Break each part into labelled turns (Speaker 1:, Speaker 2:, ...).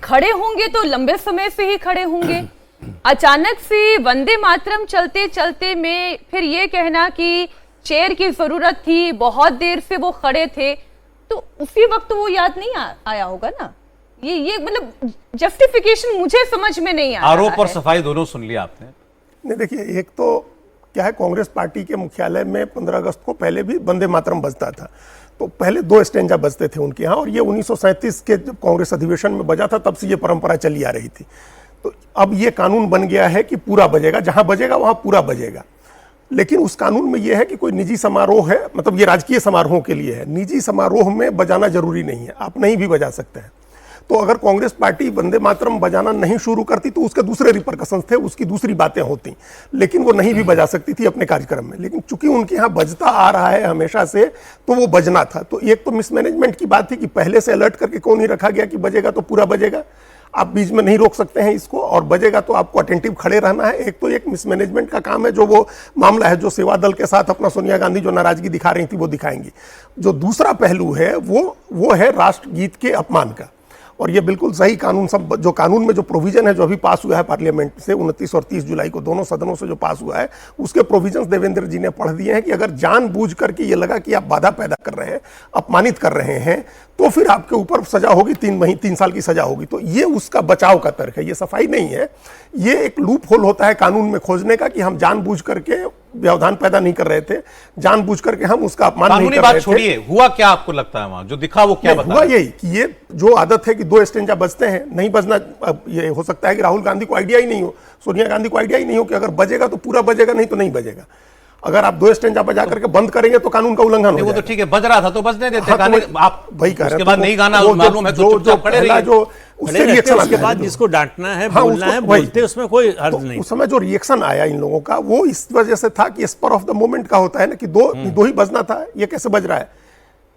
Speaker 1: खड़े होंगे तो लंबे समय से ही खड़े होंगे। अचानक से वंदे मातरम चलते चलते में फिर ये कहना कि चेयर की जरूरत थी, बहुत देर से वो खड़े थे, तो उसी वक्त वो याद नहीं आया होगा ना। ये मतलब जस्टिफिकेशन मुझे समझ में नहीं आया।
Speaker 2: आरोप और सफाई दोनों सुन लिया आपने।
Speaker 3: नहीं, देखिए, एक तो क्या है, कांग्रेस पार्टी के मुख्यालय में 15 अगस्त को पहले भी वंदे मातरम बजता था, तो पहले 2 स्टेंजा बजते थे उनके यहाँ, और ये 1937 के जब कांग्रेस अधिवेशन में बजा था तब से ये परंपरा चली आ रही थी। तो अब ये कानून बन गया है कि पूरा बजेगा, जहां बजेगा वहां पूरा बजेगा। लेकिन उस कानून में यह है कि कोई निजी समारोह है, मतलब ये राजकीय समारोहों के लिए है, निजी समारोह में बजाना जरूरी नहीं है, आप नहीं भी बजा सकते हैं। तो अगर कांग्रेस पार्टी वंदे मातरम बजाना नहीं शुरू करती तो उसके दूसरे रिपरकशंस थे, उसकी दूसरी बातें होती, लेकिन वो नहीं भी बजा सकती थी अपने कार्यक्रम में। लेकिन चूंकि उनके यहाँ बजता आ रहा है हमेशा से, तो वो बजना था। तो एक तो मिसमैनेजमेंट की बात थी कि पहले से अलर्ट करके क्यों नहीं रखा गया कि बजेगा तो पूरा बजेगा, आप बीच में नहीं रोक सकते हैं इसको, और बजेगा तो आपको अटेंटिव खड़े रहना है। एक तो एक मिसमैनेजमेंट का काम है, जो वो मामला है जो सेवा दल के साथ अपना सोनिया गांधी जो नाराजगी दिखा रही थी वो दिखाएंगी। जो दूसरा पहलू है वो है राष्ट्रगीत के अपमान का, और ये बिल्कुल सही कानून, सब जो कानून में जो प्रोविजन है जो अभी पास हुआ है पार्लियामेंट से 29 और 30 जुलाई को दोनों सदनों से जो पास हुआ है, उसके प्रोविजंस देवेंद्र जी ने पढ़ दिए हैं कि अगर जानबूझ करके ये लगा कि आप बाधा पैदा कर रहे हैं, अपमानित कर रहे हैं, तो फिर आपके ऊपर सजा होगी, 3 साल की सजा होगी। तो ये उसका बचाव का तर्क है, ये सफाई नहीं है। ये एक लूप होल होता है कानून में खोजने का कि हम जानबूझ करके व्यवधान पैदा नहीं कर रहे थे, जानबूझ करके हम उसका अपमान नहीं कर रहे थे।
Speaker 2: बात छोड़िए, हुआ क्या आपको लगता है वहां जो दिखा वो क्या बता?
Speaker 3: हुआ यही कि ये जो आदत है कि 2 स्टेंजा बजते हैं, नहीं बजना। अब ये हो सकता है कि राहुल गांधी को आइडिया ही नहीं हो, सोनिया गांधी को आइडिया ही नहीं हो कि अगर बजेगा तो पूरा बजेगा, नहीं तो नहीं बजेगा। अगर आप 2 स्टेंजा बजा करके बंद करेंगे तो कानून का उल्लंघन हो जाएगा।
Speaker 2: वो तो ठीक है, बज रहा था तो बजने देते।
Speaker 3: हाँ,
Speaker 2: गाने आप
Speaker 3: वही कह रहे हैं,
Speaker 2: उसके बाद नहीं गाना मालूम है तो चुपचाप खड़े रहिए।
Speaker 3: जो उससे रिएक्शन
Speaker 4: उसके बाद जिसको डांटना है, बोलना है, बोलते, उसमें कोई हर्ज नहीं।
Speaker 3: उस समय जो रिएक्शन आया इन लोगों का वो इस वजह से था कि स्पर ऑफ द मोमेंट का होता है ना, कि दो ही बजना था, ये कैसे बज रहा है।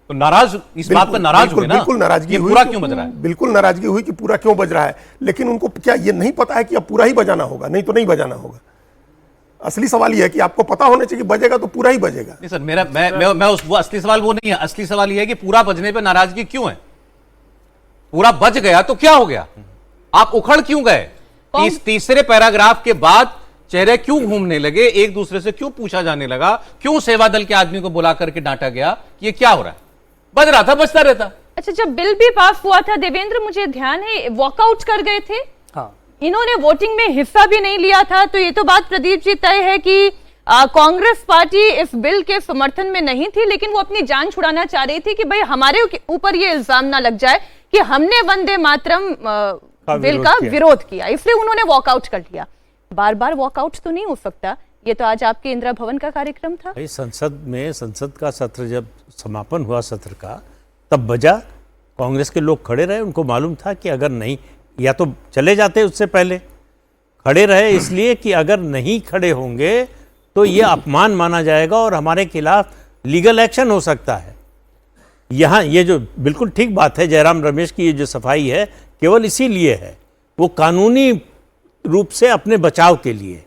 Speaker 2: तो नाराज, इस बात पर नाराज हुए ना,
Speaker 3: बिल्कुल नाराजगी हुई,
Speaker 2: पूरा क्यों बज रहा है,
Speaker 3: बिल्कुल नाराजगी हुई कि पूरा क्यों बज रहा है। लेकिन उनको क्या ये नहीं पता है कि अब पूरा ही बजाना होगा, नहीं तो नहीं बजाना होगा। असली सवाल यह है कि आपको पता होना चाहिए कि बजेगा तो पूरा ही बजेगा।
Speaker 2: नहीं सर, मैं वो असली सवाल वो नहीं है। असली सवाल यह है कि पूरा बजने पे नाराजगी क्यों है? पूरा बज गया तो क्या हो गया, आप उखड़ क्यों गए? तीसरे पैराग्राफ के बाद चेहरे क्यों घूमने लगे, एक दूसरे से क्यों पूछा जाने लगा, क्यों सेवा दल के आदमी को बुला करके डांटा गया, ये क्या हो रहा है? बज रहा था, बजता रहता।
Speaker 1: अच्छा, जब बिल भी पास हुआ था देवेंद्र, मुझे ध्यान है वॉकआउट कर गए थे। हाँ, इन्होंने वोटिंग में हिस्सा भी नहीं लिया था। तो ये तो बात प्रदीप जी तय है कि कांग्रेस पार्टी इस बिल के समर्थन में नहीं थी, लेकिन वो अपनी जान छुड़ाना चाह रही थी कि भाई हमारे ऊपर ये इल्जाम ना लग जाए कि हमने वंदे मातरम बिल का विरोध किया, इसलिए उन्होंने वॉकआउट कर लिया। बार बार वॉकआउट तो नहीं हो सकता। ये तो आज आपके इंदिरा भवन का कार्यक्रम था।
Speaker 4: संसद का सत्र जब समापन हुआ सत्र का, तब बजा, कांग्रेस के लोग खड़े रहे। उनको मालूम था कि अगर नहीं, या तो चले जाते, उससे पहले खड़े रहे इसलिए कि अगर नहीं खड़े होंगे तो ये अपमान माना जाएगा और हमारे खिलाफ लीगल एक्शन हो सकता है। यहाँ ये जो बिल्कुल ठीक बात है, जयराम रमेश की ये जो सफाई है केवल इसीलिए है, वो कानूनी रूप से अपने बचाव के लिए,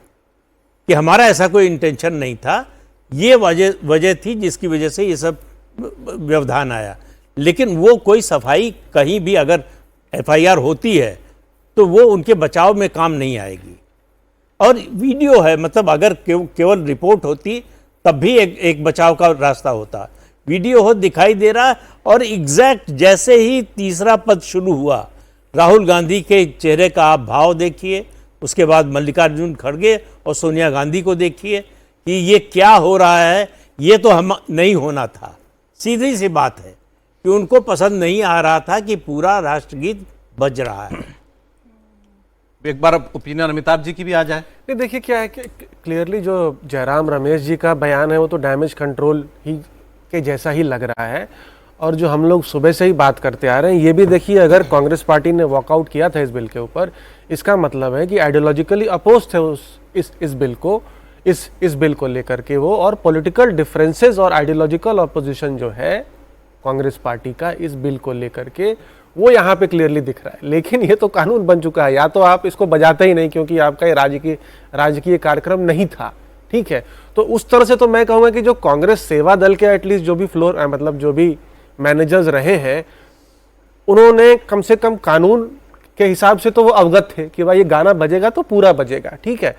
Speaker 4: कि हमारा ऐसा कोई इंटेंशन नहीं था, ये वजह थी जिसकी वजह से ये सब व्यवधान आया। लेकिन वो कोई सफाई कहीं भी अगर FIR होती है तो वो उनके बचाव में काम नहीं आएगी। और वीडियो है, मतलब अगर केवल रिपोर्ट होती तब भी एक बचाव का रास्ता होता। वीडियो हो, दिखाई दे रहा, और एग्जैक्ट जैसे ही तीसरा पद शुरू हुआ, राहुल गांधी के चेहरे का आप भाव देखिए, उसके बाद मल्लिकार्जुन खड़गे और सोनिया गांधी को देखिए कि ये क्या हो रहा है। ये तो हम नहीं होना था। सीधी सी बात है कि उनको पसंद नहीं आ रहा था कि पूरा राष्ट्रगीत बज रहा है।
Speaker 2: एक बार ओपिनियन अमिताभ जी की भी आ जाए।
Speaker 5: नहीं, देखिए क्या है कि क्लियरली जो जयराम रमेश जी का बयान है वो तो डैमेज कंट्रोल ही के जैसा ही लग रहा है। और जो हम लोग सुबह से ही बात करते आ रहे हैं, ये भी देखिए, अगर कांग्रेस पार्टी ने वॉकआउट किया था इस बिल के ऊपर, इसका मतलब है कि आइडियोलॉजिकली अपोज थे इस बिल को, इस बिल को लेकर के वो, और पॉलिटिकल डिफरेंसेस और आइडियोलॉजिकल अपोजिशन जो है कांग्रेस पार्टी का इस बिल को लेकर के, वो यहाँ पे क्लियरली दिख रहा है। लेकिन ये तो कानून बन चुका है, या तो आप इसको बजाते ही नहीं क्योंकि आपका ये राजकीय कार्यक्रम नहीं था, ठीक है। तो उस तरह से तो मैं कहूँगा कि जो कांग्रेस सेवा दल के एटलीस्ट जो भी फ्लोर मतलब जो भी मैनेजर्स रहे हैं, उन्होंने कम से कम कानून के हिसाब से तो वो अवगत थे कि भाई ये गाना बजेगा तो पूरा बजेगा, ठीक है।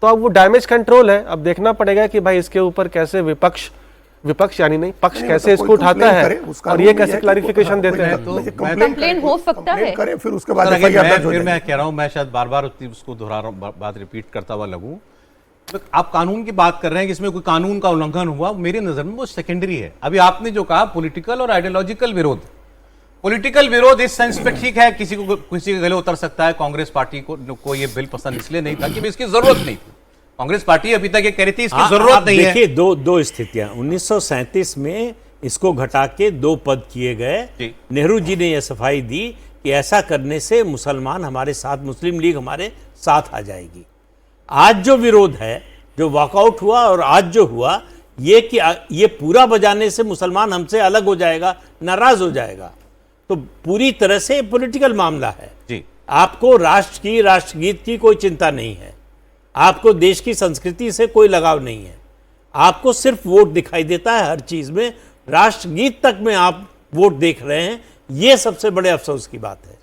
Speaker 5: तो अब वो डैमेज कंट्रोल है, अब देखना पड़ेगा कि भाई इसके ऊपर कैसे विपक्ष यानी नहीं पक्ष कैसे इसको उठाता है और ये कैसे क्लैरिफिकेशन देते हैं।
Speaker 2: तो
Speaker 1: कंप्लेन हो सकता है,
Speaker 3: करें फिर उसके बाद
Speaker 2: फिर मैं कह रहा हूं, मैं शायद बार बार उसको दोहरा रहा हूं, बात रिपीट करता हुआ लगूं। तो आप कानून की बात कर रहे हैं कि इसमें कोई कानून का उल्लंघन हुआ, मेरी नजर में वो सेकेंडरी है। अभी आपने जो कहा पॉलिटिकल और आइडियोलॉजिकल विरोध, पॉलिटिकल विरोध इस सेंस पे ठीक है, किसी के गले उतर सकता है। कांग्रेस पार्टी को ये बिल पसंद इसलिए नहीं था कि इसकी जरूरत नहीं थी। कांग्रेस पार्टी अभी तक ये कह रही थी इसकी जरूरत नहीं है।
Speaker 4: देखिए दो स्थितियां, 1937 में इसको घटा के 2 पद किए गए। नेहरू जी ने यह सफाई दी कि ऐसा करने से मुसलमान हमारे साथ, मुस्लिम लीग हमारे साथ आ जाएगी। आज जो विरोध है, जो वॉकआउट हुआ और आज जो हुआ, ये कि ये पूरा बजाने से मुसलमान हमसे अलग हो जाएगा, नाराज हो जाएगा, तो पूरी तरह से पॉलिटिकल मामला है
Speaker 2: जी।
Speaker 4: आपको राष्ट्रगीत की कोई चिंता नहीं है, आपको देश की संस्कृति से कोई लगाव नहीं है, आपको सिर्फ वोट दिखाई देता है हर चीज में, राष्ट्रगीत तक में आप वोट देख रहे हैं। ये सबसे बड़े अफसोस की बात है।